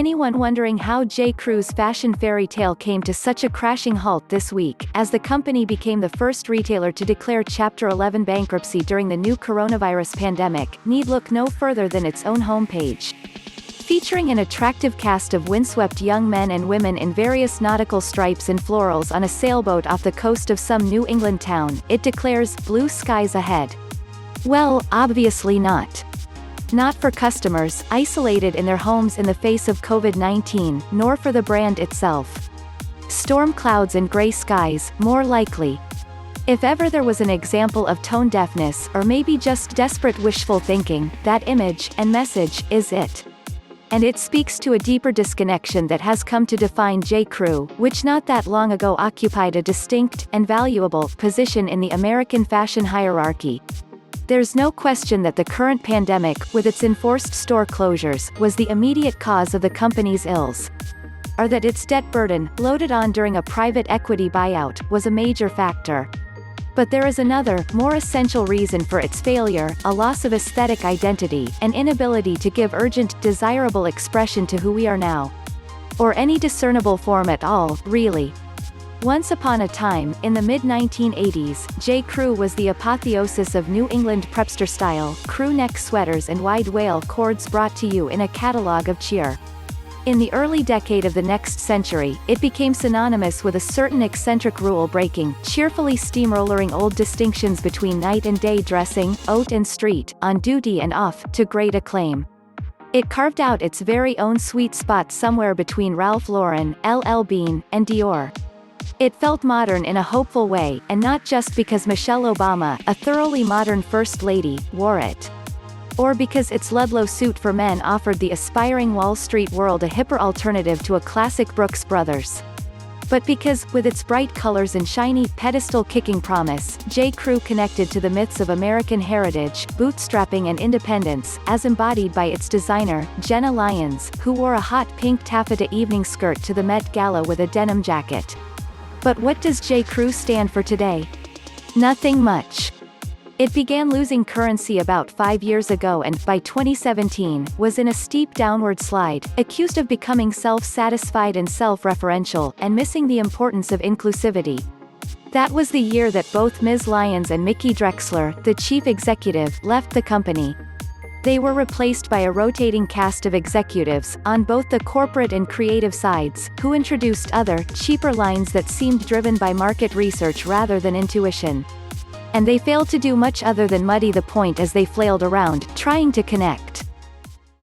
anyone wondering how J.Crew's fashion fairy tale came to such a crashing halt this week, as the company became the first retailer to declare Chapter 11 bankruptcy during the new coronavirus pandemic, need look no further than its own homepage. Featuring an attractive cast of windswept young men and women in various nautical stripes and florals on a sailboat off the coast of some New England town, it declares, "Blue skies ahead." Well, obviously not. Not for customers, isolated in their homes in the face of COVID-19, nor for the brand itself. Storm clouds and gray skies, more likely. If ever there was an example of tone deafness, or maybe just desperate wishful thinking, that image, and message, is it. And it speaks to a deeper disconnection that has come to define J.Crew, which not that long ago occupied a distinct, and valuable, position in the American fashion hierarchy. There's no question that the current pandemic, with its enforced store closures, was the immediate cause of the company's ills. Or that its debt burden, loaded on during a private equity buyout, was a major factor. But there is another, more essential reason for its failure: a loss of aesthetic identity, an inability to give urgent, desirable expression to who we are now. Or any discernible form at all, really. Once upon a time, in the mid-1980s, J.Crew was the apotheosis of New England prepster style, crew neck sweaters and wide-wale cords brought to you in a catalog of cheer. In the early decade of the next century, it became synonymous with a certain eccentric rule-breaking, cheerfully steamrollering old distinctions between night and day dressing, haute and street, on duty and off, to great acclaim. It carved out its very own sweet spot somewhere between Ralph Lauren, L.L. Bean, and Dior. It felt modern in a hopeful way, and not just because Michelle Obama, a thoroughly modern First Lady, wore it. Or because its Ludlow suit for men offered the aspiring Wall Street world a hipper alternative to a classic Brooks Brothers. But because, with its bright colors and shiny, pedestal-kicking promise, J.Crew connected to the myths of American heritage, bootstrapping and independence, as embodied by its designer, Jenna Lyons, who wore a hot pink taffeta evening skirt to the Met Gala with a denim jacket. But what does J.Crew stand for today? Nothing much. It began losing currency about 5 years ago and, by 2017, was in a steep downward slide, accused of becoming self-satisfied and self-referential, and missing the importance of inclusivity. That was the year that both Ms. Lyons and Mickey Drexler, the chief executive, left the company. They were replaced by a rotating cast of executives, on both the corporate and creative sides, who introduced other, cheaper lines that seemed driven by market research rather than intuition. And they failed to do much other than muddy the point as they flailed around, trying to connect.